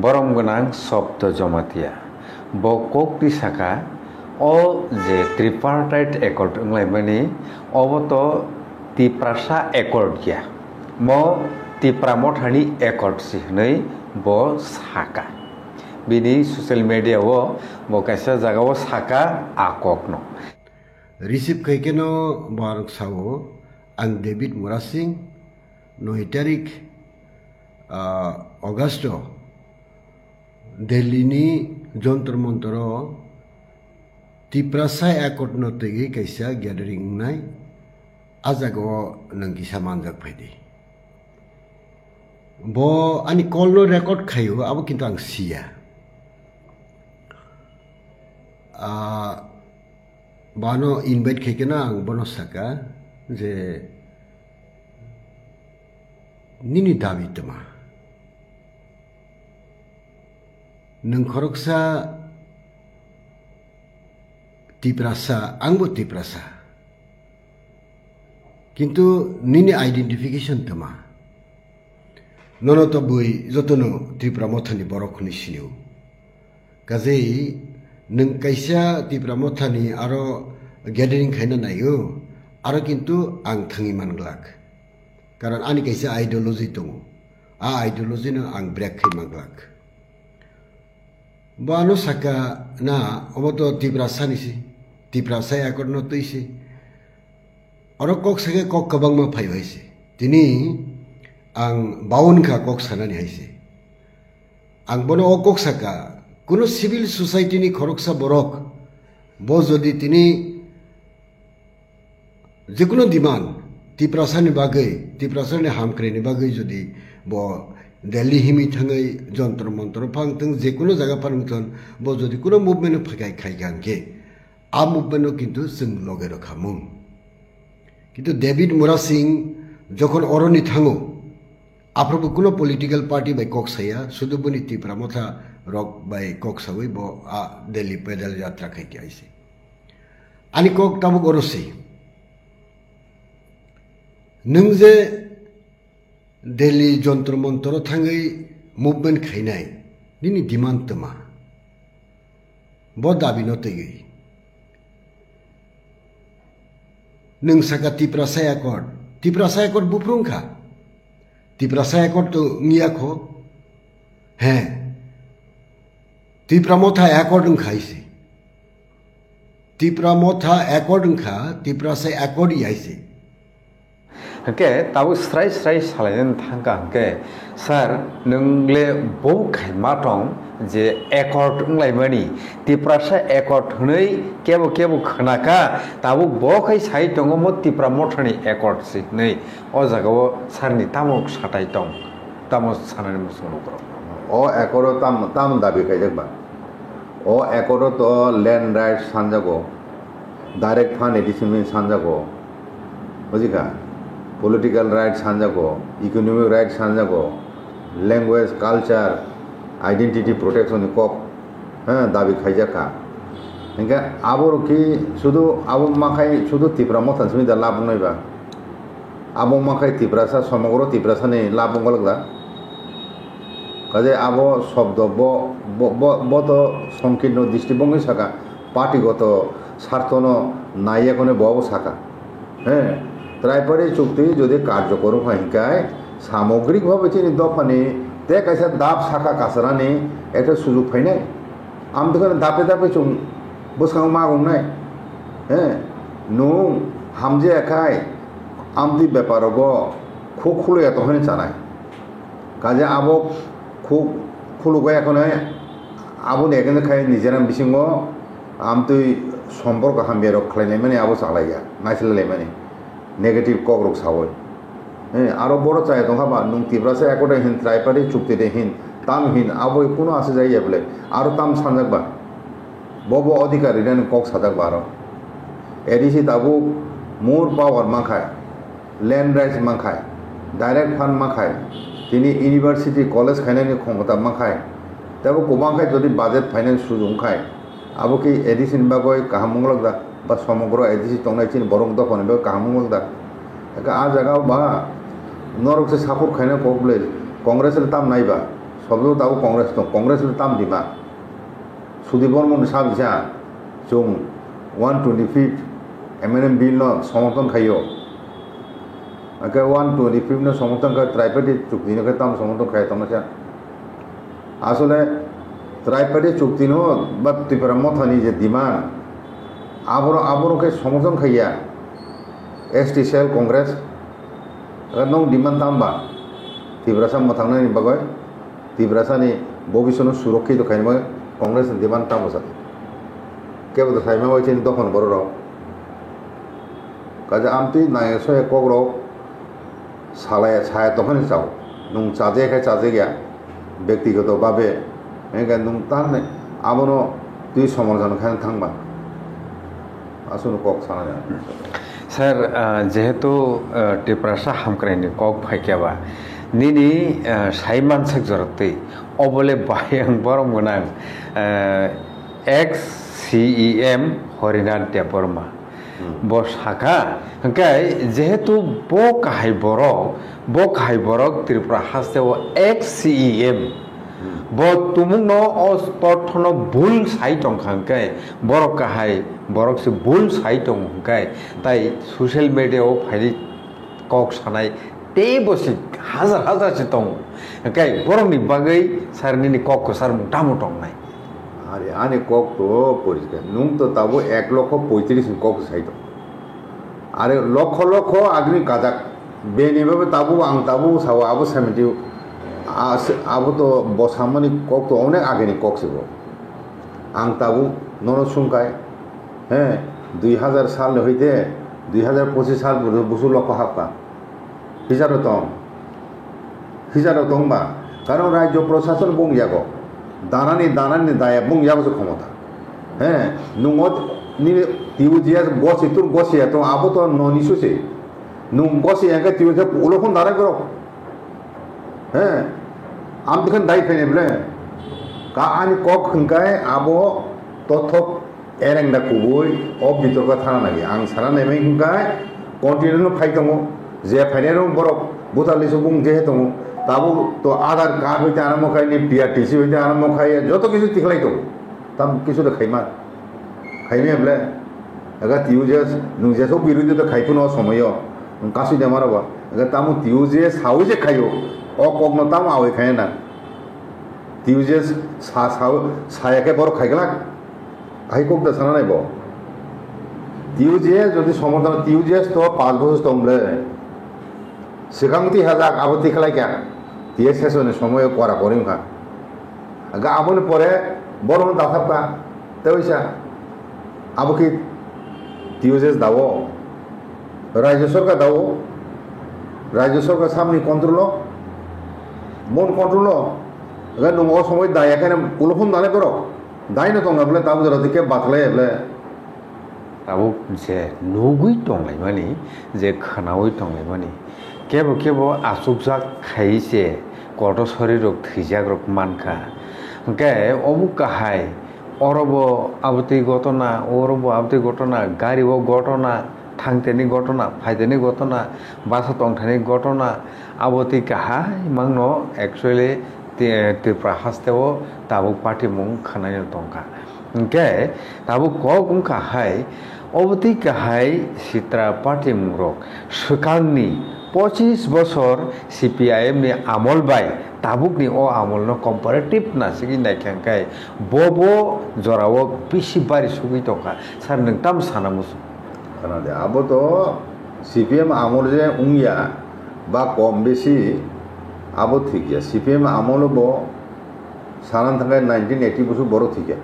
বরম গোনাং শব্দ জমাতিয়া ব kokti saka o je tripartite accord nglaimani oboto tiprasa accord ya mo tipramothani accord si hnai bo saka bini social media o bo kaisa jaga o saka akokno receive kaikeno barok sao ang David Murasing no tarik Augusto Delhi ni jontor montoro tiprasa accord no tegi kaisa gathering nai ajago nangki samanjak phaidi bo ani call no record khayo abo kintu ang sia bano invite khaikena ang bono saka je nini dabi tama nang khoroksa tiprasa angbo tiprasa kintu nini identification tama nono to bui jotono tipramothani borokhni siniu kazei nang kaisa tipramothani aro gathering khaina nayo aro kintu ang thangi manglak karon ani kaisa ideology tongo a ideology no ang break khai manglak bano saka na oboto tiprasa nisi tiprasa akor no toisi aro kok sage kok kabang ma phai hoise tini ang baun kha kok sanani haise ang bono o kok saka kuno civil society ni khoroksa borok bo jodi tini jekono demand tiprasa ni bagai tiprasa ni hamkre ni bagai jodi bo Delhi himi thangai jontor montor phangteng jekono jaga phangton bo jodi kuno movement phakai khai gange a movement kintu sing loge rakhamung কিন্তু David Mura Singh যখন অরণি থাঙ্গো আপ্রভু কোনো political party by কক্সাইয়া শুধু বনি Tipra Motha rock by কক্সাওই ব দিল্লি পেদাল যাত্রা খাইতে আইছে আনি কক তাবুক অরসি নং যে দিল্লি যন্ত্র মন্ত্র থাঙ্গই মুভমেন্ট খাইনাই নিনি ডিমান্ড তমা ব দাবি নতই nung saka tiprasa accord buprungkha tiprasa accord to ngiyakho he tipramotha accord khaise tipramotha accord kha tiprasa accord yaise ke tabu strai salayen thangka ke sir nungle bo khaima tong je accord nglaimani tiprasa accord hnei kebo khnaka tabu bo khai sai tongo mo tipramothani accord si nei o jagao sarni tamok satai tong tamo sanani musuno kro o accord tam dabi khaijak o accord to land rights sanjago direct fund edition sanjago bujika political rights sanjago economic rights sanjago language culture identity protection kok dabi khaijaka engka abor ki sudu abo makai sudu tipramotan sumi da lab noiba abo makai tiprasa সমগ্র tiprasa ne lab ngolagla kaje abo শব্দ বত সংকীর্ণ দৃষ্টিভঙ্গি শাখা পার্টিগত স্বার্থন নাইয়াকনে Bob শাখা হ্যাঁ ত্রাইপারি চুক্তি যদি কার্যকর হইকায় সামগ্রিকভাবে চিনি দফানি তে কাইসা দাপ শাখা কাছারানি একটা সুযোগ ফাইনাই আম তো দাপে চুং বসকাং মাগং নাই হ্যাঁ নুং হামজে একাই আমদি ব্যাপারগ খুব খুলে এত হয়নি চানাই কাজে আবো খুব খুলুগো এখন আবুন এখানে খাই নিজেরাম বিসিঙ্গ আম তুই সম্পর্ক হামবিয়া রক্ষাইনাই মানে আবো চালাইয়া নাইসলাইলাই মানে নেগেটিভ ককরক সাবই হ্যাঁ আরো বড় চাই দোহাবা নুং তিপ্রাসা একটাই হিন ত্রাইপারি চুক্তিতে হিন তাম হিন আবই কোনো আসে যাইয়া বলে আরো তাম সানজাকবা বব অধিকারী রেন কক সাজাকবা আরো এডিসি তাবু মোর পাওয়ার মাখায় ল্যান্ড রাইটস মাখায় ডাইরেক্ট ফান্ড মাখায় তিনি ইউনিভার্সিটি কলেজ খাইনানি ক্ষমতা মাখায় তাবো গোবাংখায় যদি বাজেট ফাইন্যান্স সুযোগ খায় আবো কি এডিসি বাগৈ কাহামঙ্গলক দা বা সমগ্র এডিসি টংনাই চিন বরং দফানে বেও কাহামঙ্গলক দা आ जगह बा नरक से सापुर खाने कबले कांग्रेस ताम नाइबा सबलो ताबो कांग्रेस दं कांग्रेस ताम दिमा सुदीप बर्मन साबिसा जों 125 एमएनएम बिल न समर्थन खायो आके 125 न समर्थन का ट्राइपेटिक चुक्ति न ताम समर्थन खायो तमसा आसले ट्राइपेटिक चुक्ति न बा त्रिपुरा मथानि जे डिमांड आबरो के समर्थन खाया एसटी सेल कांग्रेस नों डिमांड तामबा त्रिपुरा मथांनायनि बागै त्रिपुरासानि भविष्यनो सुरक्षित खायनो कांग्रेस डिमांड तामसा केबो थाइमा वाइथिन दखन बरो काजे आमति नायसो एकग्रो सालाया छाया तखन जाव नुं चाजे खाय चाजे गया व्यक्तिगत भाबे एगा नुं ताने आबनो दुइ समर्थन खान थांबा आसुनो कक साना सर जेहेतु त्रिपुरासा हामक्रायनि कक फायखाबा निनि साइमान सक जरते अबले बायं बरम गोनां एक्स CEM हरिनाथ देबबर्मा बसाखा हंकाय जेहेतु बो काहाय बरक त्रिपुरा हास्तेव एक्स CEM बो तुमुंग न अस्तथन भुल साइटं खांकाय बरक काहाय बरक से भुल साइटं हंकाय ताई सोशल मीडिया फाइल कक सानाय ते बसि हाजार से दं हंकाय बरकनि बागै सारनि कक सार मुटा मुटंनाय अरे आने कक तो परिष्कार नुं तो ताबो 1,35,000 कक साइट अरे लक्ष आग्नि काजाक बेनिबाबो ताबो आं ताबो साव आबो समिति आबो तो बसामनि कक तो अनेक आगेनि कक सिबो आं ताबो नन सुंकाय हे 2000 साल हইতে 2025 साल बुसु लक्ष हाबा हिजारो दंबा कारण राज्य प्रशासन बुंजागो दानानि दाया बुंजाबो क्षमता हे नुंगत नि तिउजिया गसि तुर गसिया तो आबो तो ननिसुसे नुं गसि एका तिउजे उलखन दारा करो हे आम दिखन दाइ फैनेब्ले का आनि कक खंकाय आबो तथक एरेंदा कुबुय अब बितरका थाना नागि आं साना नायमै खंकाय कन्टिन्यू फाइट दङ जे फाइनेरो बरक बुतालिसु बुं जे दङ ताबो तो आधार कार्ड হইতে आरम्भ खायनि PRTC হইতে आरम्भ खाय যত কিছু তিখলাই তো তাম কিছু তো খাইমা খাইমেब्ले एगा तिउजेस नुजेसो बिरुद्ध तो खाइफुनो समय कासि देमाराबा एगा तामु तिउजे साउजे खायो अ कगनो ताम आवै खायना तिउजेस सायाके बर खाइगला आइ कक द साना नायबो तिउजे जदि समर्थन तिउजेस तो 5 বছর दंब्ले सिगांति हाजाक आबो तिखलाई क्या तिए सेसने समय करा करिमखा आगा आबोने परे बरनो दाथाबका तैसा आबो कि तिउजेस दावो राज्य सरकार सामने कंट्रोल मन कंट्रोल अगर नुंगो समय दाया खाने उलफन दाने करो दाय न दंगाब्ले ताबो जरा के बातलायब्ले ताबो जे नुगुइ दंलाय माने जे खोनावै दंलाय माने केबो आसुकजाक खाइसे गथ' शरीरक थैजाग्रक मानखा ओंके अबु काहाय अरबो आबति घटना अरबो आबति घटना गारिबो घटना थांतेनि घटना फायदेनि घटना बासा तंथानि घटना आबति काहाय मांगनो एक्चुअली त्रिपुरा हास्तेव ताबु पार्टी मुं खानाय दंका ओंके ताबु कगुं काहाय अबति काहाय सित्रा पार्टी मुंरक सकांनि 25 বছর CPIM नि आमल बाय ताबुकनि अ आमल न कम्पारेटिव नासिगि नायखांखाय बबो जराव बिसि बारि सुगि तका सार नोंताम सानामुसु खानादे आबो तो CPM आमल जे उंगिया बा कम बेसि आबो ठीक गया CPM आमल बो सानान थांगाय 1980 বছর बড় ठीक गया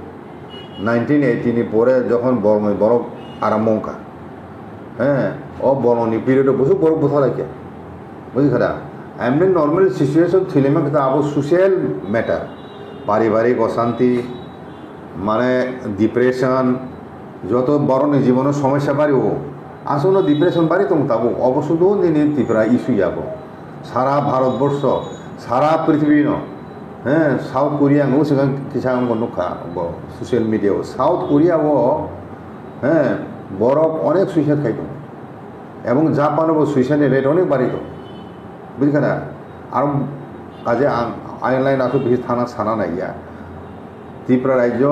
1980 नि परे जखन बड़ आरम्भका हाँ ओ बरनि पिरियड बसु बड़ बुथा लागिया बुझिखा एमनि नर्माल सिचुएशन थिलेमा किता आबो सोशल मैटर पारिवारिक अशांति माने डिप्रेशन যত বরনি জীবনের সমস্যা বাড়িও আসলে ডিপ্রেশন বাড়ি তো তাবো অবশুদ্ধ নিনি ত্রিপুরা ইস্যু যাবো সারা ভারতবর্ষ সারা পৃথিবী ন হ্যাঁ সাউথ কোরিয়া নো সেখান কিসাং নুখা সোশ্যাল মিডিয়াও সাউথ কোরিয়াও হ্যাঁ বরফ অনেক সুইসাইড খাইতো এবং জাপানও সুইসাইডের রেট অনেক বাড়িত বুঝিখা আর কাজে आइन लाइन आखो बिहि थाना साना नाइया त्रिपुरा राज्य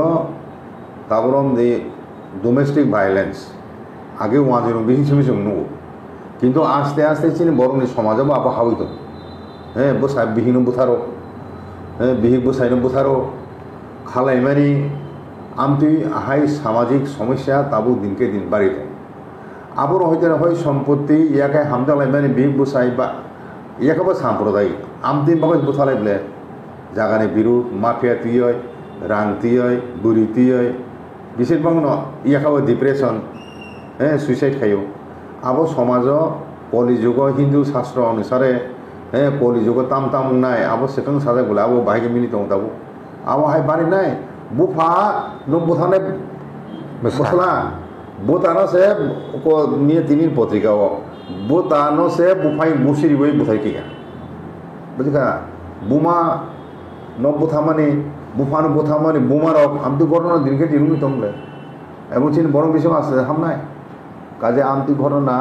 ताबरम दे डोमेस्टिक भाइलेंस आगे वहाँ जो बिहि सिमी जों नुगो किन्तु आस्ते आस्ते चिनि बरंनि समाजाव आबो हावै दं बोसा बिहिनो बुथारो बिहि बोसाइनो बुथारो खालायमानि आमतुई हाई सामाजिक समस्या ताबो दिनके दिन बारि दं आबो हय सम्पत्ति याके हामजालायमानि बिहि बोसाइ बा याकबो साम्प्रदायिक आमतुई बागै बुथालायब्ले जागानि बिरुद माफिया तुयै रां तुयै बुरि तुयै बिसोरबांनो याकबो डिप्रेशन सुइसाइड खायो आबो समाजो कलिजुग हिंदू शास्त्र अनुसारे कलिजुग ताम ताम नाय आबो सेकंड साजाय बोला आबो बाहाय मिनि दं दाबो आबो हाय बारि नाय बुफा नो बुथाने मसला बुतानो से को निये तिनिर पत्रिका ओ बुतानो से बुफाई मुसिरि वई बुथाय किया बुझिका बुमा नो बुथामानि बुफानो बुथामानि बुमारक आमतु घटना दिनके दिनुनि दंले एबं चिन बरं बिसं आसे हामनाय काजे आमतु घटना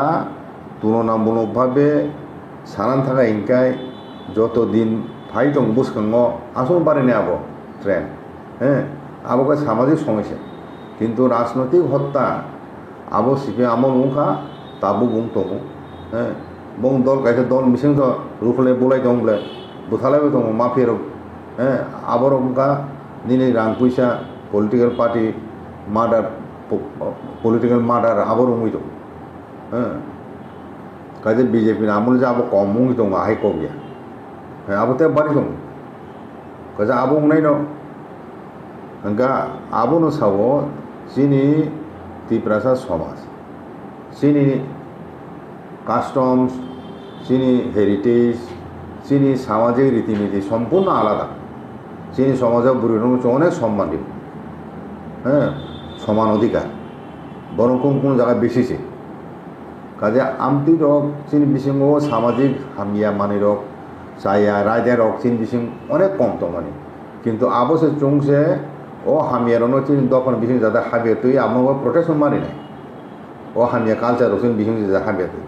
तुलनामूलकभावे सानान थाखाय इंकाय जत दिन फाइ दं बुसखाङो आसन बारिनाय आबो ट्रेन आबो का सामाजिक समस्या किन्तु राजनैतिक हत्या आबो सिपे आमो नुखा ताबो बुं दङ बुं दल गायथे दल मिसिं तो रुखले बुलाय दंब्ले बुथालायबो दङ माफियार आबर उनका निने रां पैसा political party murder political murder आबर उंगै दं काजे बीजेपी आमल जाबो कम मुंग दं आहाय को गया आबो ते बारि दं काजे आबो उंनाय न अंगा आबो न सावो चिनी त्रिपुरासा समाज चिनी कास्टम्स चिनी हेरिटेज चिनी सामाजिक रीतिनीति सम्पूर्ण आलादा चिनी समाजव बुरिनो अनेक सम्मान দিব समान अधिकार बरं कोन जायगा बेसिसे काजे आमति रक चिनी बिसिङो सामाजिक हामिया मानि रक जाया रायदे रक चिनी बिसिङ अनेक कम दं माने किन्तु आबोसे चुंसे ओ हामियारनो चिनी दखन बिसिङ जादा हाबिया तुई आमो प्रोटेक्शन मारि नाय ओ हामिया कालचार रक चिनी बिसिङ जादा हाबिया तुई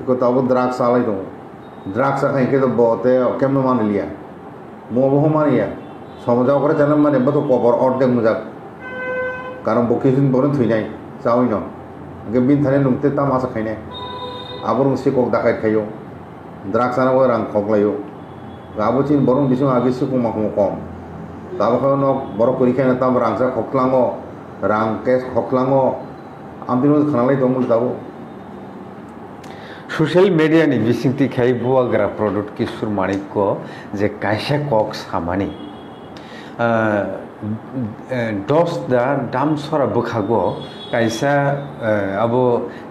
को ताबो द्राग्स आलाय दं द्राग्स आखाय के तो बोते केमनो मान लिया मोबो मानिया समाजाव करे जाना माने बतो कबर अर्धेक मुजाक कारण बकिसिन बरन थुइनाय जावै न गे बिन थाने नुंते ताम आसा खायनाय आबरं सिकक दाखाय खायो द्राग्स आना रां खगलायो गाबो चिन बरं बिसिं आगे सिकक माखमो कम ताबो न बर परीक्षा ताम रांसा खक्लाङो रां केस खक्लाङो आमदिनो खानालाय दं ताबो सोशल मीडिया नि बिसिंति खाय बुवाग्रा प्रोडक्ट किशोर माणिक को जे कायसा कक सामानि दस दा दाम सरा बखागो कायसा अबो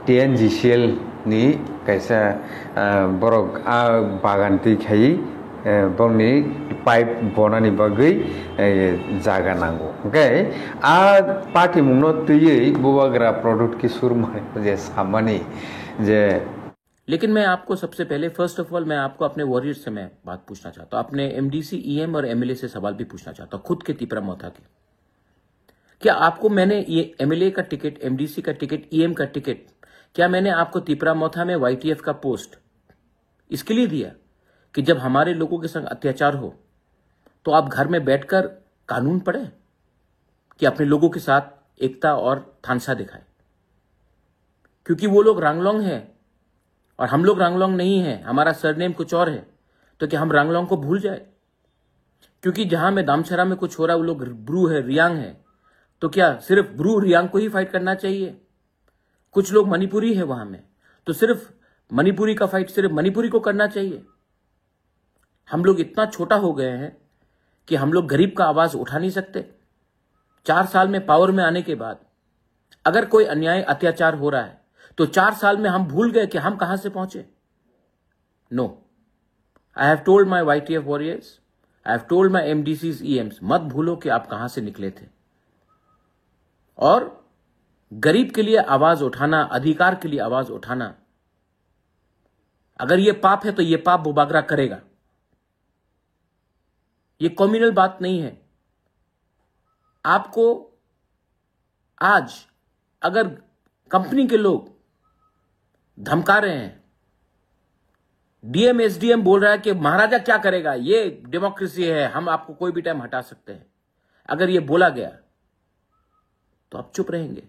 TNGCL नि कायसा बरक बागानति खाय बंनि पाइप बनानि बागै जागा नांगौ ओके पार्टी मुंनो तुयै बुवाग्रा प्रोडक्ट किशोर माणिक जे सामानि जे लेकिन मैं आपको सबसे पहले फर्स्ट ऑफ ऑल मैं आपको अपने वॉरियर्स से मैं बात पूछना चाहता हूं, अपने MDC EM और MLA से सवाल भी पूछना चाहता हूं, खुद के तिपरा मोथा के। क्या आपको मैंने ये MLA का टिकट, MDC का टिकट, EM का टिकट, क्या मैंने आपको तिपरा मोथा में YTF का पोस्ट इसके लिए दिया कि जब हमारे लोगों के संग अत्याचार हो तो आप घर में बैठकर कानून पढ़े कि अपने लोगों के साथ एकता और थानसा दिखाए? क्योंकि वो लोग रांगलोंग है और हम लोग रांगलोंग नहीं है, हमारा सरनेम कुछ और है, तो क्या हम रांगलोंग को भूल जाए? क्योंकि जहां में दामचरा में कुछ हो रहा है वो लोग ब्रू है, रियांग है, तो क्या सिर्फ ब्रू रियांग को ही फाइट करना चाहिए? कुछ लोग मणिपुरी है वहां में, तो सिर्फ मणिपुरी का फाइट सिर्फ मणिपुरी को करना चाहिए? हम लोग इतना छोटा हो गए हैं कि हम लोग गरीब का आवाज उठा नहीं सकते। 4 साल में पावर में आने के बाद अगर कोई अन्याय अत्याचार हो रहा है तो 4 साल में हम भूल गए कि हम कहां से पहुंचे? No, I have told my YTF warriors, I have told my MDCs EMs, मत भूलो कि आप कहां से निकले थे। और गरीब के लिए आवाज उठाना, अधिकार के लिए आवाज उठाना, अगर यह पाप है तो यह पाप बुबागरा करेगा। यह कम्युनल बात नहीं है। आपको आज अगर कंपनी के लोग धमका रहे हैं डीएम एसडीएम बोल रहा है कि महाराजा क्या करेगा, ये डेमोक्रेसी है, हम आपको कोई भी टाइम हटा सकते हैं। अगर ये बोला गया तो आप चुप रहेंगे।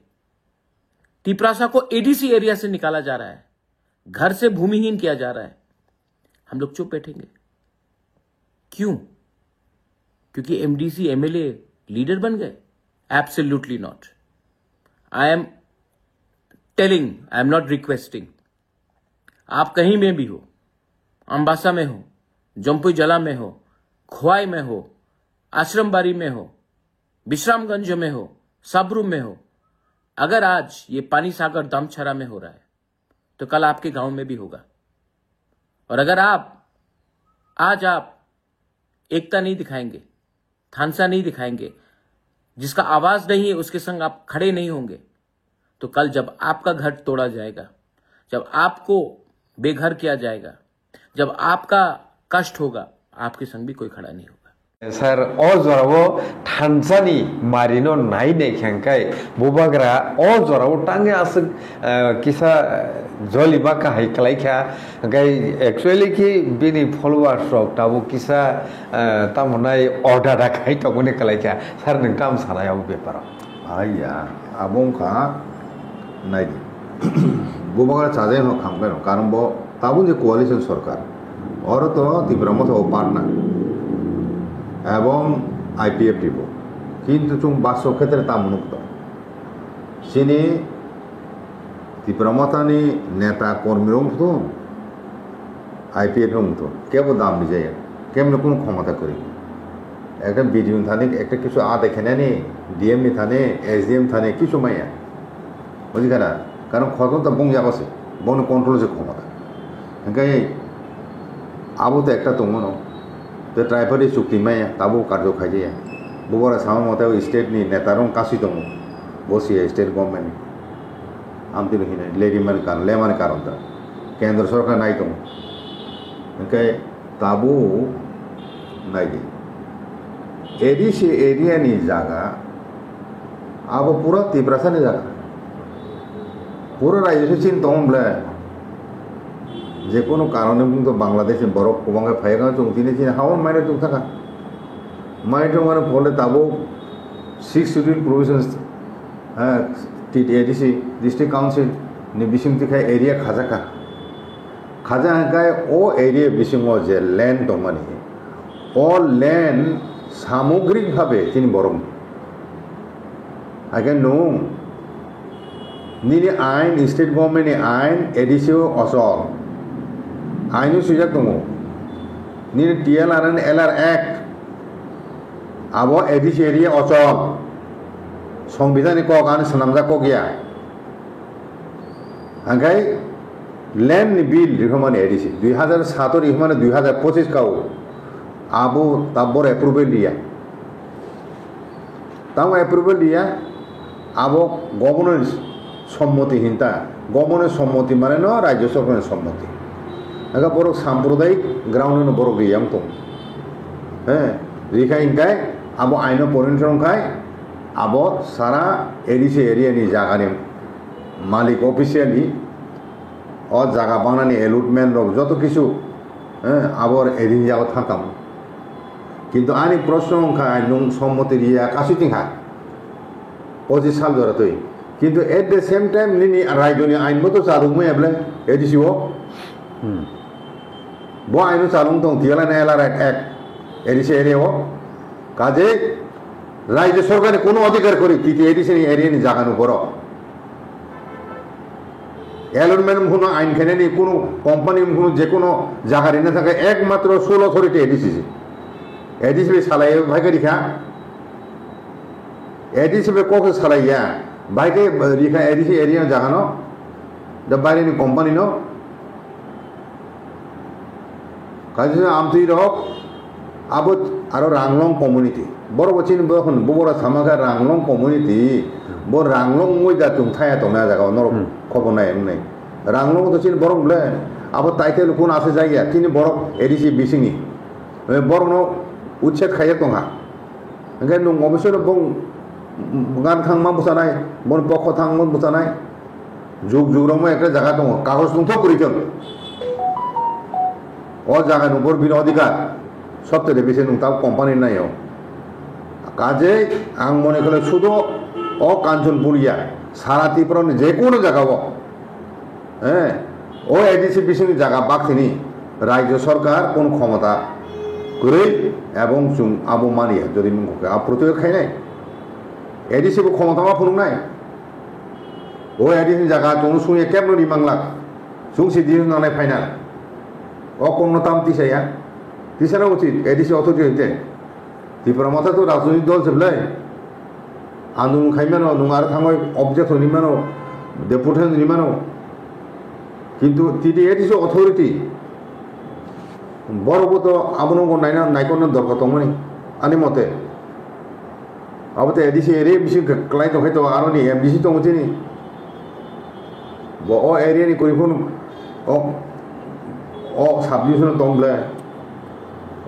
तिपरासा को एडीसी एरिया से निकाला जा रहा है, घर से भूमिहीन किया जा रहा है, हम लोग चुप बैठेंगे? क्यों? क्योंकि एमडीसी एमएलए लीडर बन गए? Absolutely not. I am telling, I am not requesting. आप कहीं में भी हो, अंबासा में हो, जम्पुई जला में हो, खोवाई में हो, आश्रमबाड़ी में हो, विश्रामगंज में हो, सबरू में हो, अगर आज ये पानी सागर दमछरा में हो रहा है तो कल आपके गांव में भी होगा। और अगर आज आप एकता नहीं दिखाएंगे, थानसा नहीं दिखाएंगे, जिसका आवाज नहीं है उसके संग आप खड़े नहीं होंगे, तो कल जब आपका घर तोड़ा जाएगा, जब आपको बेघर किया जाएगा, जब आपका कष्ट होगा, आपके संग भी कोई खड़ा नहीं होगा। सर और जरा वो थानसानी मारिनो नाई ने खेंकाई बुबागरा और जरा वो टांगे आस किसा जोलिबा का है कलाई क्या गई एक्चुअली कि बिनी फॉलोअर्स ऑफ ताबो किसा तामुनाई ऑर्डर रखाई तो कोने कलाई क्या सर ने काम साना या वो पेपर आया abong ka naidi bubagar chaje no khambe no karon bo tabun je coalition sarkar oro to tibramo to partner এবং আইপিএফ দিব কিন্তু চুং বাসো ক্ষেত্রে তা মুক্ত সিনি ত্রিপুরামতানি নেতা কর্মীর মতো আইপিএফ মতো কেবল দাম বিজয় কেমন কোনো ক্ষমতা করি একটা বিডিও থানে একটা কিছু দেখে নেনি ডিএম থানে এসডিএম থানে কিছু মাইয়া বুঝি না কারণ ক্ষমতা বং যাবছে বন কন্ট্রোল যে ক্ষমতা ওখানে আবু তো একটা দङ ন तो ट्राइबल चुक्ति में ताबो कार्य खाई बुबारा सामा मत स्टेट नि नेतारों काशी दङ बसी स्टेट गवर्नमेंट आमती नहीं लेडी मन कारण लेमान कारण केंद्र सरकार नाई दङ इनके ताबो नाई एडीसी एरिया नि जागा अब पूरा तिब्रासा नि जागा पूरा राज्य से चिन दङब्ला যে কোনো কারণে কিন্তু বাংলাদেশে বরফ কোবাঙ্গে ফাইগা চৌতিনে চিনে হাওয়ার মাইনে তো থাকা মাইনে মানে ফলে তাবো 6 শিডিউল প্রভিশনস হ্যাঁ টিএডিসি ডিস্ট্রিক্ট কাউন্সিল নি বিসিংতি খাই এরিয়া খাজা হাঁকায় ও এরিয়া বিসিং যে ল্যান্ড দমানি ও ল্যান্ড সামগ্রিকভাবে তিনি বরং আগে নুম নিনি আইন স্টেট গভর্নমেন্টনি আইন এডিসিও অচল आईनो सुजाक दङ नि टीएलआर एंड एलआर एक्ट अब एडीसी एरिया अचल संविधान को आने सनामजा को गया हांगाय लैंड बिल रिखमाने एडीसी 2007 रिखमाने 2025 का अब तब्बर एप्रूवल दिया ताऊ एप्रूवल दिया अब गवर्नर सम्मति हिंता गवर्नर सम्मति माने न राज्य सरकार सम्मति अगर बड़ो सांप्रदायिक ग्राउंड बड़ो गया तो हाँ रिखाई इनकाय अब आईनो परिणत खाय अब सारा एडीसी एरिया नि जागानि मालिक ऑफिशियली और जागा बांगनानि एलुटमेंट रक जत किछु आबर एरिया जागा थाकाम किन्तु आनी प्रश्न खाय नं सम्मति रिया कासिथिंखा 25 साल धरे तै किन्तु एट द सेम टाइम निनि राज्यनि आइन मतो चालुमै एब्ले एडीसी ओ बो आईनो चालुं दं TLR LR act ADC area काजे राज्य सरकार कोनो अधिकार करी एडीसी एरिया नि जागानो बर एलमेंट कोनो आईन खेने कोनो कोम्पानी कोनो जे कोनो जागा रिना थाके एकमात्र सोल अथॉरिटी एडीसी एडीसी सालाय भाइके रिखा एडीसी बे कोके सालाया भाइके रिखा एडीसी एरिया जागानो द बाइनि कोम्पानी नो काजे आमती रक आबो आरो रांगलं कम्युनिटी बर बचिन बखन बबरा सामागा रांगलं कम्युनिटी बो रांगलं मोइदा तुम थाया तो ना जागा नर खबर नाय नै रांगलं तो चिन बरं ब्ले आबो टाइटेल कोन आसे जायगा तिनि बरक एडीसी बिसिंनि बरनो उच्छेद खाया तंगा ओंखाय नं अबश्य बं गान खां मा बुसानाय बन पख थां मन बुसानाय जुग जुग रम एक जागा दङ कागज दंथ करिजों ও জায়গার উপর বিন অধিকার সবচেয়ে বেশি তাও কোম্পানির নাই কাজে আং মনে করে শুধু ও কাঞ্চনপুরিয়া সারা ত্রিপুরা যে কোনো জায়গা হ্যাঁ ও এডিসি বিশিনি জায়গা বাকথিনি রাজ্য সরকার কোন ক্ষমতা করে এবং আবু মানিয়া যদি প্রতিরোধ খাই নাই এডিসিবো ক্ষমতা মা ফুনুং নাই ও এডিসি জায়গা চুং সুয়ে কেমন রিমাংলা সুং সিদ্ধি নানায় ফাইনাল ও কোনো তাম তিসাইয়া তিসানো উচিত এডিসি অথরিটি হইতে ত্রিপুরা মাথা তো রাজনৈতিক দল চেপলাই আন্দোলন খাইমানো নং আর থাঙ্গই অবজেক্ট নিমানো ডেপুটেশন নিমানো কিন্তু তিটি এডিসি অথরিটি বড় তো আবনঙ্গ নাইকনের দরকার তমনি আনি মতে আবতে এডিসি এরিয়া বেশি ক্লাই তো হয়তো আরো নি এমডিসি তো মুচিনি ও এরিয়া নি করিফুন ও সাবডিভিশন দংলে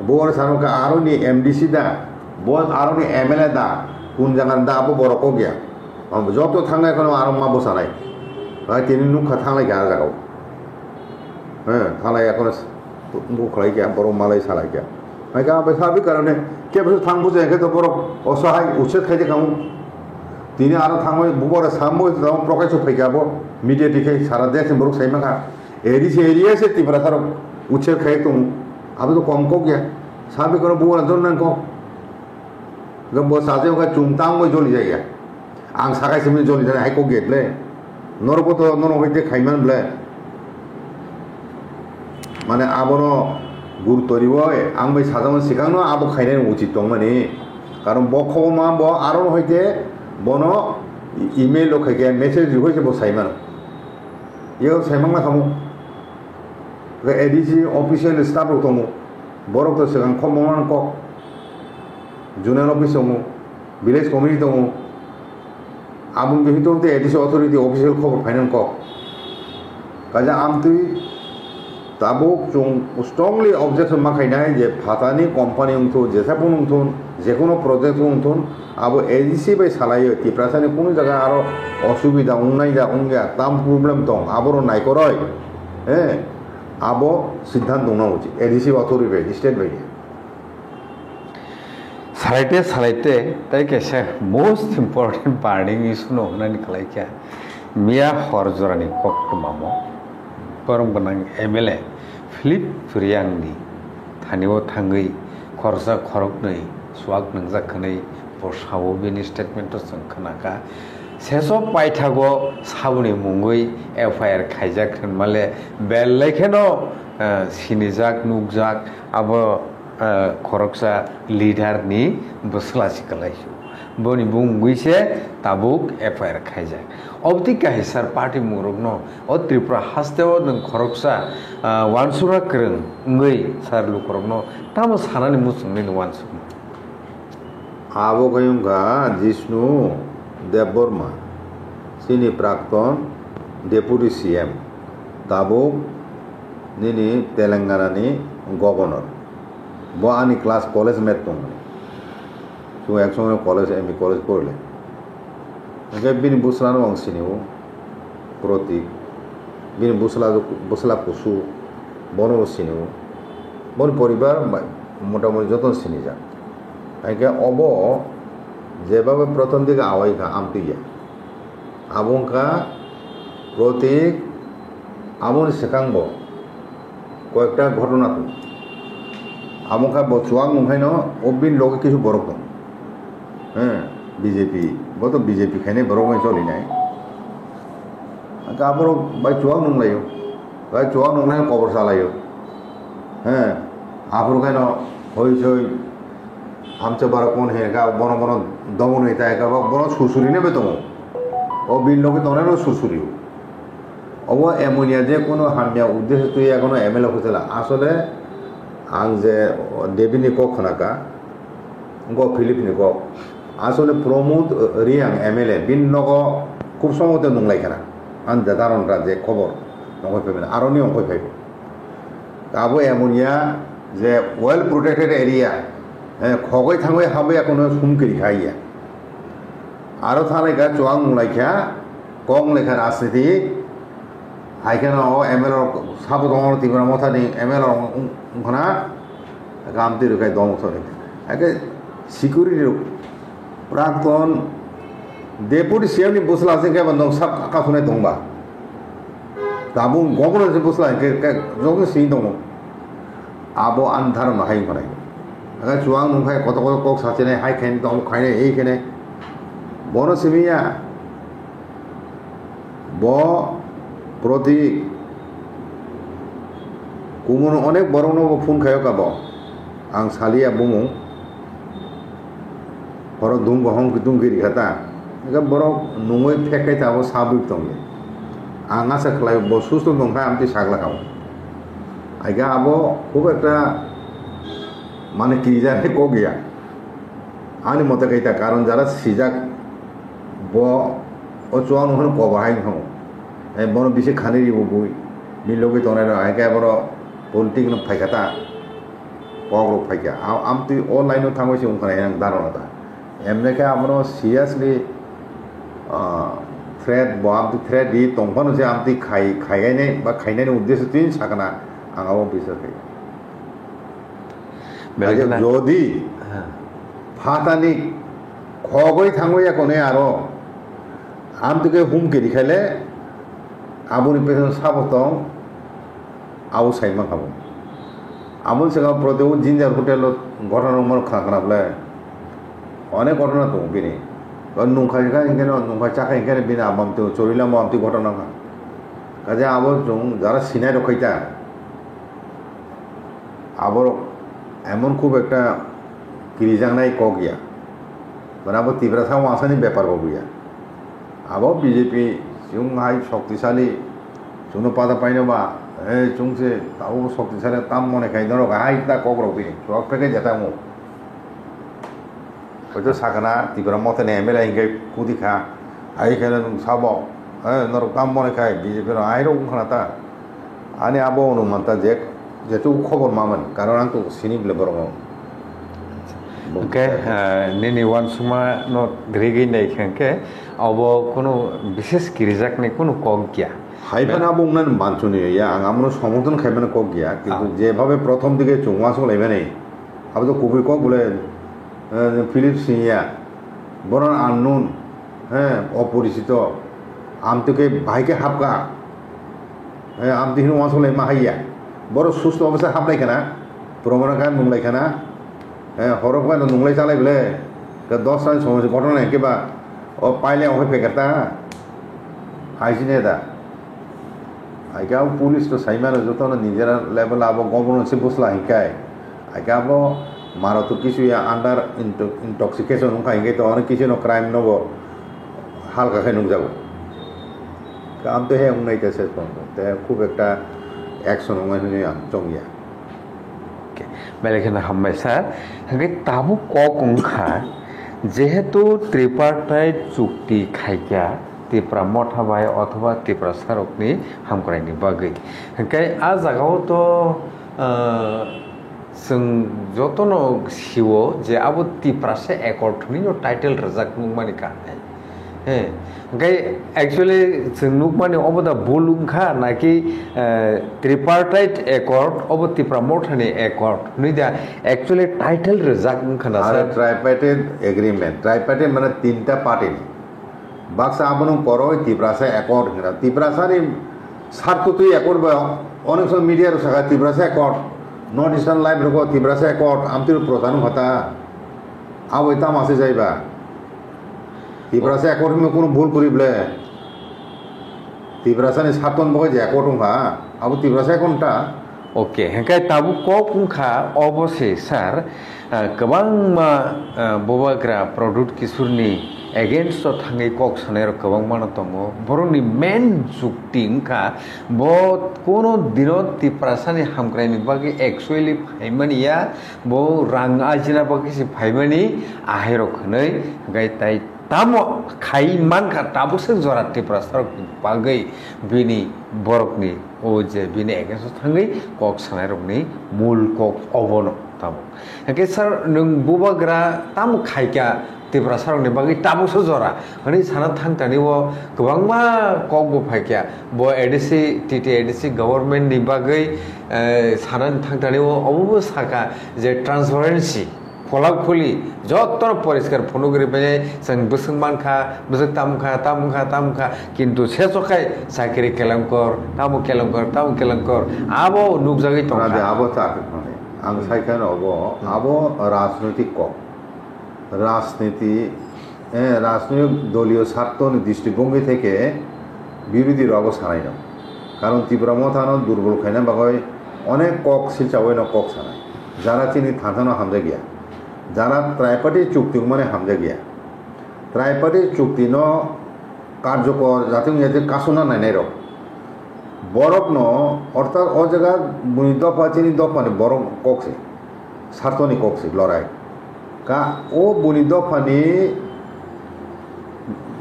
বড় সানকা আরো নি এমডিসি দা বড় আরো নি এমএলএ দা কোন জায়গার দা আবো বড় কগিয়া যত থাঙ্গায় কোনো আরো মা বসানাই তিনি নুখা থাঙ্গাই গা জাগাও হ্যাঁ থানায় এখন মুখাই গিয়া বড় মালাই সালাই গিয়া মাইকা বেসাবি কারণে কে বছর থাকবো যে একে তো বড় অসহায় উচ্ছেদ খাইতে খামু তিনি আরো থাকবো বুবরে সামবো প্রকাশ ফাইকাব মিডিয়া টিকে সারা দেশ বড় সাইমাখা এডিসি এরিয়া সে ত্রিপুরা সার উচ্ছেদ খাই তো আবো তো কম কো গিয়া সাবি করে বুবরে জন নান কো গম্বো সাজে ওকা চুমতাং মই জলি যায় গিয়া আং সাকাই সিমি জলি যায় হাই কো গেটলে নরবো তো নর হইতে খাইমান বলে মানে আবনো গুরুত্ব দিব আং बै সাজামন সিগানো আবো খাইনাय উচিত দं মানে কারণ ব খবর মা ব আরো হইতে বনো ইমেল খাইকে মেসেজ হইছে ব সাইমান ইও সাইমান না খামু এডিসি অফিসিয়াল স্টাফ দङ বড় তো সিগাং খবমান ক জুনিয়র অফিস দङ ভিলেজ কমিটি দङ আবুন বিহিততে এডিসি অথরিটি অফিসিয়াল খবর ফাইনান ক কাজে আম তুই তাবুক চুং স্ট্রংলি অবজেকশন মাখাইনাय যে ফাতানি কোম্পানি উংথুন যেসাপুন উংথুন যে কোনো প্রজেক্ট উংথুন আবো এডিসি বাই সালাইयो ত্রিপুরাসানি কোনো জায়গা আরো অসুবিধা উংনাই যা উংগা তাম প্রবলেম দं আবরো নাই করয় হ্যাঁ আবো সিদ্ধান্ত দংনা উচিত এডিসি অথরিটি স্টেট বাই সালাইতে তাই কেসে মোস্ট ইম্পর্টেন্ট বার্নিং ইস্যু নंगनानै खालायखिया मिया हरजरानि कक्टमामो गरम गोनां एमएलए फिलिप फुरियांनि थानियाव थाङै खरसा खरगनै सुवाग नंजाखनै बसावो बेनि स्टेटमेन्ट जों खोनाका सेसो पाइथागो साबुनि मुङै एफआईआर खायजाखोन माले बेलायखेनो सिनिजाक नुकजाक आबो खरगसा लिडारनि बसलासि कलायसु बनि बुंगैसे ताबुक एफआईआर खायजाक अबति काहिसार पार्टी मुरुगनो ओ त्रिपुरा हास्तेव नों खरगसा वानसुरा करं ngै सारलु खरगनो ताम सानानि मुसुंनि वानसु आबो गयंगा जिष्णु देबबर्मा सिनि प्राक्तन डेपुटी सीएम ताबुक निनि तेलंगानानि गवर्नर बो आनि क्लास कलेज मेट दं तो एक समय कलेज एमई कलेज पढ़ले ओके बिनि बुसलानो आं सिनियो प्रतीक बिनि बुसला कुसु बनो सिनियो बन परिवार मोटामुटी जतन सिनि जा आइके अब जेबाबो प्रथम दिके आवाइखा आमतिया आबंका प्रतीक आबन सेकांबो कयेकटा घटना तो आबंका बचुआं नंखायनो अबिन लगे किछु बरक दं हाँ बीजेपी वो तो बीजेपी खाने बरक में चलिनाय आबरो बाय चुआं नंलायो बाय चुआं नंनाय खबर सालायो हाँ आबरो खायनो हयसय आमचे बारा कोन हेगा बन बन दमन हईता हेगा बन सुरसुरिने बे दङ ओ बिन लगे दंनाय सुरसुरियो अब एमोनिया जे कोनो हामिया उद्देश्य तो एखोनो एमएलए हইতলা আসলে आं जे देबिनि क खोनाका गो फिलिपनि क আসলে प्रमोद रियां एमएलए बिन नग खूब समयते नंलायखाना आं दादारनरा जे खबर नंगय फैबेन आरनि अंकय फैबो आबो एमोनिया जे वेल प्रोटेक्टेड एरिया खगै थांबाय हाबै एखोनो सुमकिरि खाइया आरो थानायगा चुआं नंलायखा कं लेखा राजनीति हाइखाना एमएलए साबो दङ त्रिपुरा मथानि एमएलए ঘনা গামতি রুকাই দম সরে একে সিকিউরিটি প্রাক্তন ডেপুটি সিএমনি বসলা আছে কেবল দং সাব কাকুনে দংবা দাবু গভর্নর যে বসলা যখন সিং দङ আবো আন্ধার মাহাই ঘনাই আগে চুয়াং নুখাই কত কত কক সাচেনে হাই খাইনি দম খাইনে এই খাইনে বড় সিমিয়া ব প্রতীক কুমন অনেক বড় ফোন খায় কাব আং সালিয়া বুমু বড় দুম বহং দুমগিরি খাতা একে বড় নঙই ফেকাই তাবো সাবুক দংলে আং আশা খালাই ব সুস্থ দংখাই আমতি সাগলা খাও আইগা আবো খুব একটা মানে কি জানে কো গিয়া আনি মতে কাইতা কারণ যারা সিজাক ব ও চুয়াং নহন কবাহাই খাও এই বড় বিশে খানিরি বই মিলগে তনে আইগা বড় পলিটিক ফাইখাতা কগ্র ফাইকা আমতি অনলাইন থাঙ্গইছে ওখানে দারণতা এমনিকে আমরা সিরিয়াসলি থ্রেড আমতি থ্রেড দি তংফানো যে আমতি খাইগাইনে বা খাইনাইনি উদ্দেশ্য তুই সাকানা আঙাও বিশ্বাস খাই যদি ফাতানি খগই থাঙ্গইয়া কোনে আরো আমতিকে হুমকি দেখাইলে আবুনি পেছনে সাবতং আবু সাইমা খাবো আমল সেখানে প্রদেও জিঞ্জার হোটেল ঘটনা মনে খানা বলে অনেক ঘটনা তো বিনি নুখাই ইংখানে নুখাই চাকা ইংখানে বিনা আবামতে চরিলাম আমতি ঘটনা খা কাজে আবর যারা সিনাই রখাইতা আবর এমন খুব একটা কিরিজাংনাই ক গিয়া মানে আবার তীব্রতাও আসানি ব্যাপার গিয়া আবার বিজেপি হাই শক্তিশালী চুনো পাতা পাইনো বা এই চুংছে তাও শক্তিশালী তাম মনে খাই ধরো হাই তা কক রবি সব থেকে যেতাম হয়তো সাকানা তীব্র মতে নেই এমএলএ হিংকে কুদি খা আই খেলে সাব হ্যাঁ ধরো তাম মনে খাই বিজেপির আইরও খানা তা আনি আবো অনুমান তা যেটু খবর মামন কারণ আং তো সিনি বলে বরং Oke, nini wan suma no gregi nei khenke abo kono bishesh kirijak nei kono kok gya hyphen Abu উন্নয়ন বাঞ্ছনীয় ইয়া আমরা সমর্থন খাইবেন কক গিয়া কিন্তু যেভাবে প্রথম দিকে চুমাস লাইবে নেই আবার তো কবি কক বলে ফিলিপ সিংয়া বড় আননুন হ্যাঁ অপরিচিত আমতিকে ভাইকে হাবকা হ্যাঁ আমতি হিনো ওয়াস লাই মাহাইয়া বড় সুস্থ অবস্থায় হাবলাই খানা প্রমাণ খায় নুংলাই খানা হ্যাঁ হরক পাই নুংলাই চালাই বলে 10 রান সময় ঘটনা নাই কেবা ও পাইলে হয়ে ফেকাতা হাইজিনে দা আইগাও পুলিশ তো সাইমানো যত নিজেরা লেভেল আবো গভর্নরশিপ বসলা হিকায় আইগাবো মারো তো কিছু আন্ডার ইনটক্সিকেশন উনকা হিকে তো অনেক কিছু ক্রাইম নব হালকা খাই নুক যাবো কাম তো হে উনাইতেছে তে খুব একটা অ্যাকশন উমাই হুনি চঙ্গিয়া বেলেখানে হামবাই স্যার হাগে তাবু কক উংখা যেহেতু ত্রিপার্টাইট চুক্তি খাইকা ত্রিপুরা মঠাবাই অথবা ত্রিপুরা সারকনি হামকरायनि बागै ओंखाय आ जागाव तो जों जतनो सिवो जे आबो त्रिपुरासे एकर्डनि टाइटेल रजाक नुमानि का हे ओंखाय एक्चुअली जों नुमानि अबदा बुलुंखा नाकि त्रिपार्टाइट एकर्ड अब त्रिपुरा मठानि एकर्ड निदा एक्चुअली टाइटेल रजाक नखाना सर ट्राइपार्टाइट एग्रीमेंट ट्राइपार्टाइट माने तीनटा पार्टी বাক্সা আপন করো ত্রিপুরাসা একর্ড হিরা ত্রিপুরাসার স্বার্থ তুই একর্ড অনেক সময় মিডিয়ার শাখা Tripurasa accord north eastern life রেখো ত্রিপুরাসা একর্ড আমতির প্রধান হতা আব তাম আসে যাইবা ত্রিপুরাসা একর্ড কোনো ভুল করি বলে ত্রিপুরাসানি স্বার্থন বকে যে একর্ড হা আব ত্রিপুরাসা একর্ডটা ओके हेंखाय ताबु कक उंखा अबसे सार गोबां बबाग्रा प्रडक्ट किशोरनि एगेन्स्ट थाङै कक सानाय गोबां मानो दङ बर'नि मेन जुक्ति उंखा ब कोनो दिन त्रिपुरासानि हामग्रायनि बागै एक्चुअली फाइमानिया ब रां आजिना बागै फाइमानि आहेरखनै गाय ताइ तामो खाइ मानखा ताबुसे जरा त्रिपुरासार बागै बिनि बरकनि ओ जे बिनि एगेन्स्ट थाङै कक सानाय रकनि मूल कक अबनो ताबो ओके सर नों बुबाग्रा ताम खाइका त्रिपुरा सारंनि बागै ताबुसो जरा माने साना थांतानि वो गोबांमा कक बो फायखिया बो एडिसि टीटी एडिसि गवर्नमेंट नि बागै साना थांतानि वो अबो साका जे ट्रांसपेरेंसी फलाक फुली जत्तर परिष्कार फनुगरी बे जों बोसों मानखा बोसों तामुखा किन्तु सेसखाय साकरि केलेंकर तामु केलेंकर आबो नुकजागै তোরা যে तंखा আবো চাকরি মানে আমি সাইখানে হবো আবো রাজনৈতিক কক রাজনীতি রাজনৈতিক দলীয় স্বার্থ দৃষ্টিভঙ্গি থেকে বিরোধীর অবস্থা নাই না কারণ ত্রিপুরা মথানো দুর্বল খাইনা বাগয় অনেক কক শিলচাওয়াই না কক সানায় যারা চিনি থানানো হামজা গিয়া যারা ত্রাইপার্টি চুক্তি মানে হামজা গিয়া ত্রাইপার্টি চুক্তি ন কার্যকর জাতীয় জাতীয় কাসুনা নাই নাই রক বরফ ন অর্থাৎ ও জায়গা বুনি দফা চিনি দফানি বরফ ককছে স্বার্থনি ককছে লড়াই কা ও বুনি দফানি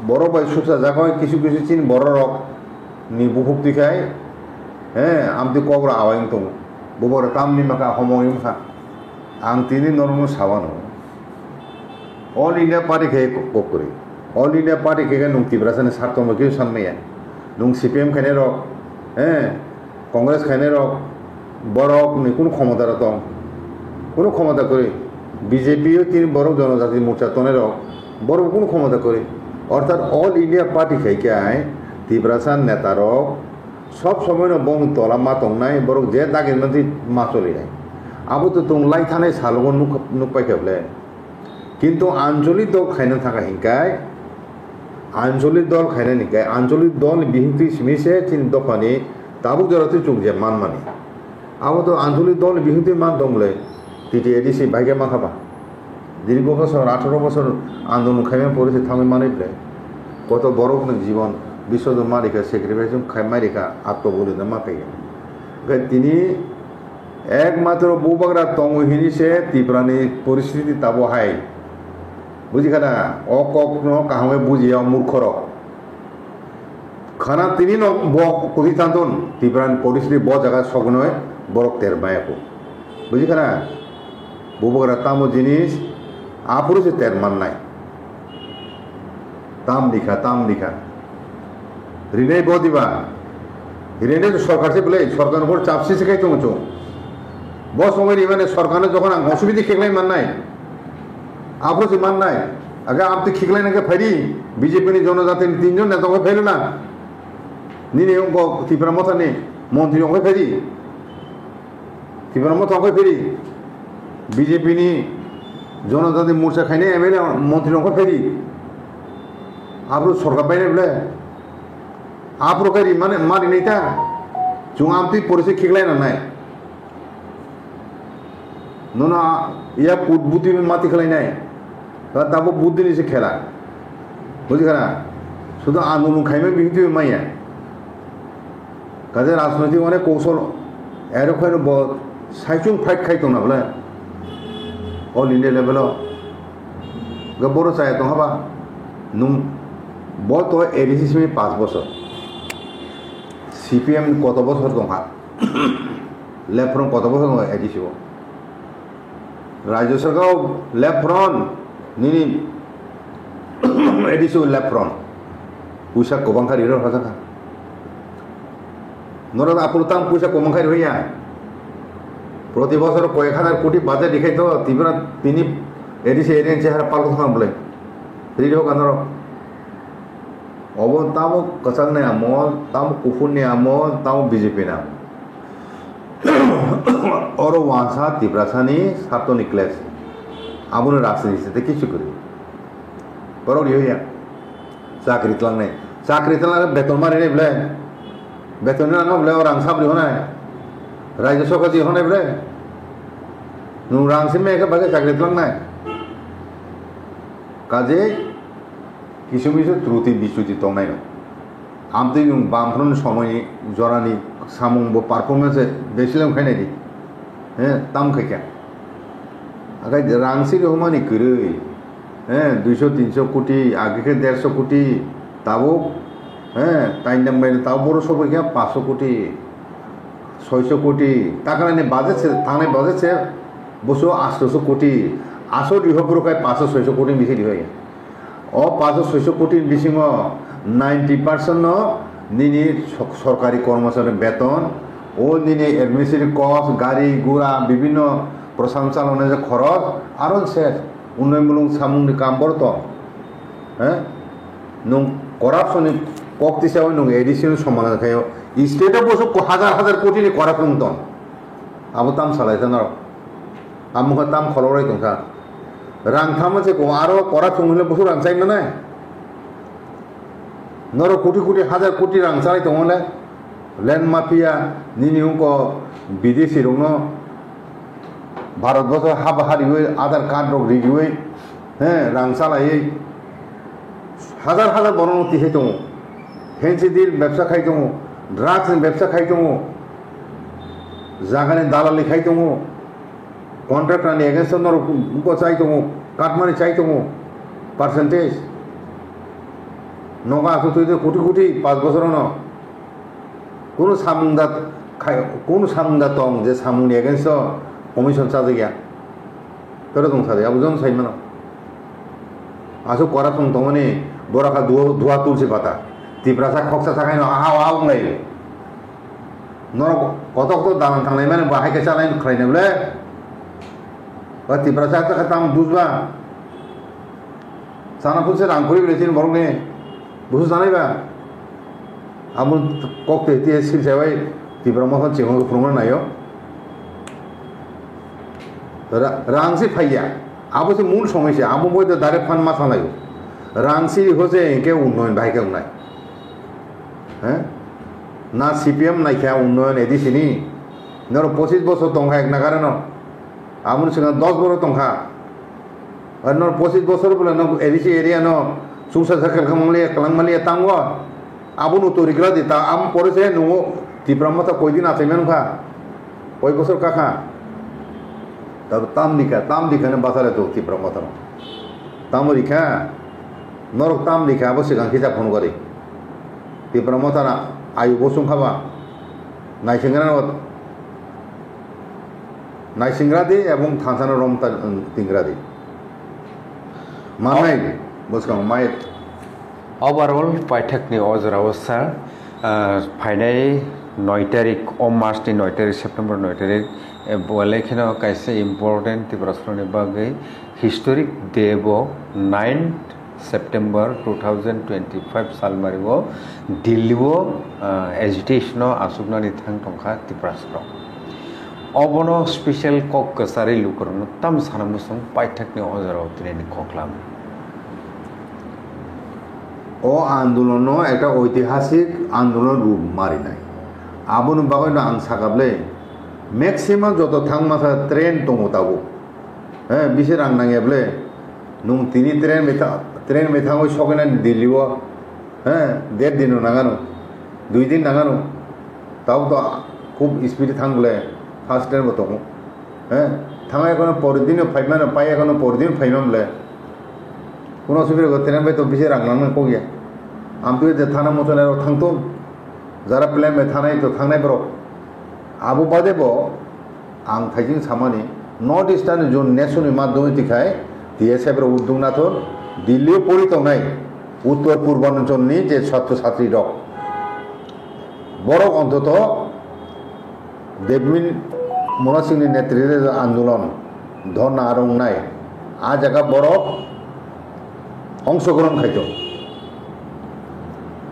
বড় বাই সুসা জায়গায় কিছু চিনি বড় রক নি বুভুক্তি খাই আমতি কবরা আওয়াইং তো বুবর তামনি মাকা হময়ং খা आं तिनी नरम साबानो ऑल इंडिया पार्टी खे कोकरी ऑल इंडिया पार्टी खे नुं तिब्रासाने सार्थम के सानमैया नुं सीपीएम खाने रक कांग्रेस खाने रक बरक नि कुन क्षमता दं कुन क्षमता करे बीजेपी तिनी बरक जनजाति मोर्चा तने रक बरक कुन क्षमता करे अर्थात ऑल इंडिया पार्टी खे के आय तिब्रासान नेता रक सब समय न बंग तला मा तंगनाय बरक जे दागे नथि मा चलिनाय आबो तो तुंगलाई थानाय सालगन नुकपाय खेबले किन्तु आंचलिक दल खायनो थाखाय हिंकाय आंचलिक दल खायनो निकाय आंचलिक दल बिहिंति सिमिसे तीन दफानि ताबुक जराति चुकजे मान मानि आबो तो आंचलिक दल बिहिंति मान दंले टीटी एडीसी भाग्य माखाबा दीर्घ बছর 18 বছর आंदोलन खायमे पड़ेছে थांगे मानिब्ले कत बरफ जीवन विश्वजन मारिका सेक्रिफाइस खायमारिका आत्मबलिदान माखायो तिनी एकमात्र बुबाग्रा तंगहिनी से त्रिपुरानि परिस्थिति ताबो हाय बुझिखाना अकक न काहमे बुझिया मूर्खर खाना तिनी न बक कथितांतन त्रिपुरानि परिस्थिति ब जागा सगनय बरक तेरमायाको बुझिखाना बुबाग्रा तामो जिनिस आपुरो से तेरमाननाय ताम लिखा रिने बदिबा रिने सरकार से बोले सरकार पर चापसी से खाई तो बस समय माने सरकार जखन असुविधा खेगलाई माननाय आपरो से माननाय आगे आप तो खेगलाई ना फैरी बीजेपी नि जनजाति तीनजन नेता को फैलो ना निने को त्रिपुरा मथानि मंत्री को फैरी त्रिपुरा मथा को फैरी बीजेपी नि जनजाति मोर्चा खाइने एमएलए मंत्री को फैरी आपरो सरकार बायने बोले आपरो करी माने मारि नैता जों आमति परिसे खेगलाई ना नाय नोना या बुद्धि में माती खेलाय ताबो बुद्धि से खेला बुझिखाना शुद्ध आंदोलन खाइमे बिहिंति माइया काजे राजनैतिक अनेक कौशल एरोखायनो साइचुं फाइट खाई दं ना बोले ऑल इंडिया लेवल बर चाहे तो हाबा नुं ब तो एडीसी में 5 बছর सीपीएम कत बছর दं हा लेफ्ट फ्रंट कत बছর दं एडीसी राज्य सरकार लेफ्ट फ्रंट निनी एडीसी लेफ्ट फ्रंट पैसा गोबांखारि रहाजाखा नरा आपुलतां पैसा गोबांखारि होया प्रति बছর कयेक हाजार कोटी बाजेट दिखाई तो त्रिपुरा तिनी एडीसी एरियन चेहरा पालक थाम बोले रिडियो कानर अब तामो कसांगने आमो तामो कुफुनने आमो तामो बीजेपी नाम और वहां त्रिपुरासानी सातो निकलेस आबुन राजनीति से किछु करी बरो रिया चाकरी तलांने बेतन मारे बोले बेतन ना बोले और रां साबरी होना राज्य सरकार जी होना बोले नु रां से में के बागे चाकरी तलांनाय काजे किछु त्रुटि बिच्युति दंनाय आमति बामफ्रोन समय जरानी सामुंबो पारफरमेंस बेसिलाम खायनाय दी ताम खायखा आगे रांसी रहुमानी गरै 200-300 कोटी आगे के 150 कोटी ताबो टाइम नंबर ताबो बड़ो सब क्या 500 कोटी 600 कोटी ताकाने बाजेट से थाने बाजेट से 200-800 कोटी আসল রিহপুরকায় 500-600 কোটি বেশি হয়ে ও 500-600 কোটির বেশি 90% নিনি সরকারি কর্মচারীর বেতন ও নিনি অ্যাডমিনিস্ট্রেটিভ কস্ট গাড়ি ঘোড়া বিভিন্ন প্রশাসন চালানোর যে খরচ আরও শেষ উন্নয়নমূলক সামগ্রিক কাম বলতো হ্যাঁ নং করাপশন কক্তি সেবা নং এডিশনাল সমাধান খায় স্টেটে বসে হাজার হাজার কোটি করাপশন দন আবো তাম সালাইতেন আর আমুখা তাম খলরাই দংখা রাং থামাছে আরো করাপশন হলে বসে রাং চাই না নর কোটি কোটি হাজার কোটি রাং চালাই দংলে ল্যান্ড মাফিয়া নিনি বিদেশি রং ভারতবর্ষ হাবা হারি আধার কার্ড রোগ রিগুই হ্যাঁ রাং চালাই হাজার হাজার বনমতি খাই দङ ফেন্সি ডিল ব্যবসা খাই দङ ড্রাগসनि ব্যবসা খাই দङ জাগাनि দালালি খাই দङ কন্ট্রাক্টরनि এগেন্স্টে চাই দङ কাটমানি চাই দङ পার্সেন্টেজ নগা আসো তুই কোটি কোটি 5 বছর কোনো সামুংদা দং যে সামুংनि এগেন্স্ট কমিশন চাজে গিয়া তোরা দং সাদে আবুজন সাইমান আসো করাপশন দংনি বরাখা ধোয়া তুলসী পাতা তিপ্রাসা খকসা থাকাই আহাও আহাও নাই নর কত কত দালান থাংনাই মানে বাহাইকে চালাই খাইনে বলে বা তিপ্রাসা থাকা তাম বুঝবা সানা ফুলসে রাং করি বলেছেন বরং নে বুঝু জানাইবা আমুল ককতে তে সিল সেবাই তিপ্রা মহন চিংহ প্রমাণ নাইও রাংসি ফাইয়া আবসে মূল সমস্যা আমু মধ্যে ডাইরেক্ট ফান্ড মাথা নাই রাংসি হচ্ছে একে উন্নয়ন ভাইকে নাই হ্যাঁ না সিপিএম নাইখা উন্নয়ন এদিছিনি নর 25 বছর দংখা এক নাগারে ন আমুন সিংহ 10 বছর দংখা আর নর 25 বছর বলে ন এদিছি এরিয়া ন সুংসার সাকেল খামলে কালাংমালি তাঙ্গ আবুন তরিগ্রা দিতা আম পড়েছে নো তিপ্রামতা কয়দিন আছে মেনখা কয় বছর কাখা তবে তাম দিখানে বাসালে তো তিপ্রামতা তাম রিখা নরক তাম লিখা আবো সিগাং খিজা ফোন করে তিপ্রামতা না আয়ু বসুং খাবা নাইসিংরা দি এবং থানসানা রমতা তিংরা দি মানাই বসকাং মায়ের ओवरऑल पाइथाकनि अजरावसा फाइनाय 9 तारिख मार्चनि 9 तारिख सेप्टेम्बर 9 तारिख बलेखिनो कायसे इम्पोर्टेन्ट त्रिपुरानि बागै हिस्टोरिक डे बो 9 सेप्टेम्बर 2025 सालमारिगो दिल्लीओ एजिटेशनो आसुकनानि थां टंखा त्रिपुरासनो अबनो स्पेशल कक कसारि लुकरनो ताम सानामुसुं पाइथाकनि अजराव तिनि कक्लाम ও আন্দোলন একটা ঐতিহাসিক আন্দোলন রূপ মারি নাই আবুন বাগান আং সাকাবলে ম্যাক্সিমাম যত থাং মাথা ট্রেন দङ তাবো হ্যাঁ বিশে রাং নাঙেবলে নুং তিনি ট্রেন মেথাঙ সগেনা দিল্লিও হ্যাঁ 1.5 দিন নাগানো 2 দিন নাগানো তাও তো খুব স্পিডে থাকলে ফার্স্ট ট্রেন মতো হ্যাঁ থাঙা এখনো পরের দিনও ফাইমান পাই এখনো পরের দিন ফাইমামলে কোনো অসুবিধা করতে না তো বিশে রাখলাম কগিয়া আমি যে থানা মতন থাকতো যারা প্লেন থানায় তো থাকনাই বড় আবু বাদেব আং থাইজিং সামানি নর্থ ইস্টার্ন জোন নেশনের মাধ্যমে তিখায় টিএসএফের উদ্যোগ না তো দিল্লিও পরিত নাই উত্তর পূর্বাঞ্চলনি যে ছাত্রছাত্রী রক বড় অন্তত দেবমিন মনোজ সিংনি নেতৃত্বে আন্দোলন ধর্না আরং নাই আ জায়গা বড় অংশগ্রহণ খাইত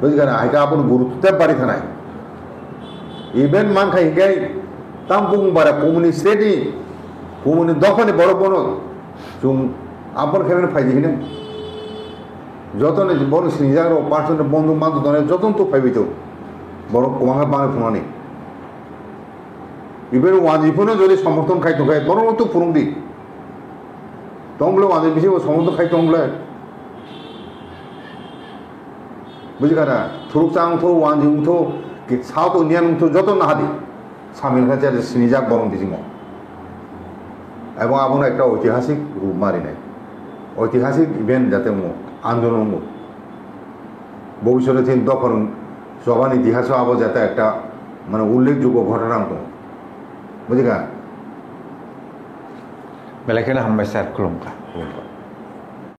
বুঝলেন হাইকা আপন গুরুত্ব বাড়ি থানায় ইভেন্ট মান খাই গাই তাম বুং বারা কমিউনিস্ট রেডি কমিউনিস্ট দখনে বড় বড় চুম আপন খেলে ফাইদি কিনে যতনে বড় সিনিজার পার্সেন্ট বন্ধু বান্ধব ধরে যতন তো ফাইবিত বড় কমাঙ্গা বাংলা ফোনানি ইভেন ওয়াজিফোনও যদি সমর্থন খাইতো খাই বড় তো ফুরুং দি তংলে ওয়াজি বেশি সমর্থন খাইতো তংলে বুঝিকারা থুরুক চাং থো ওয়ানজিং থো সাউথ ইন্ডিয়ান থো যত না হাদি সামিল খাচ্ছে সিনিজাক বরং দিজিম এবং আপনার একটা ঐতিহাসিক রূপ মারি নাই ঐতিহাসিক ইভেন্ট যাতে আন্দোলন ভবিষ্যতে চিন্তা করুন সবার ইতিহাসও আবো যাতে একটা মানে উল্লেখযোগ্য ঘটনা তো বুঝিকা बेलायखौनो हामबाय सार खुलुमबाय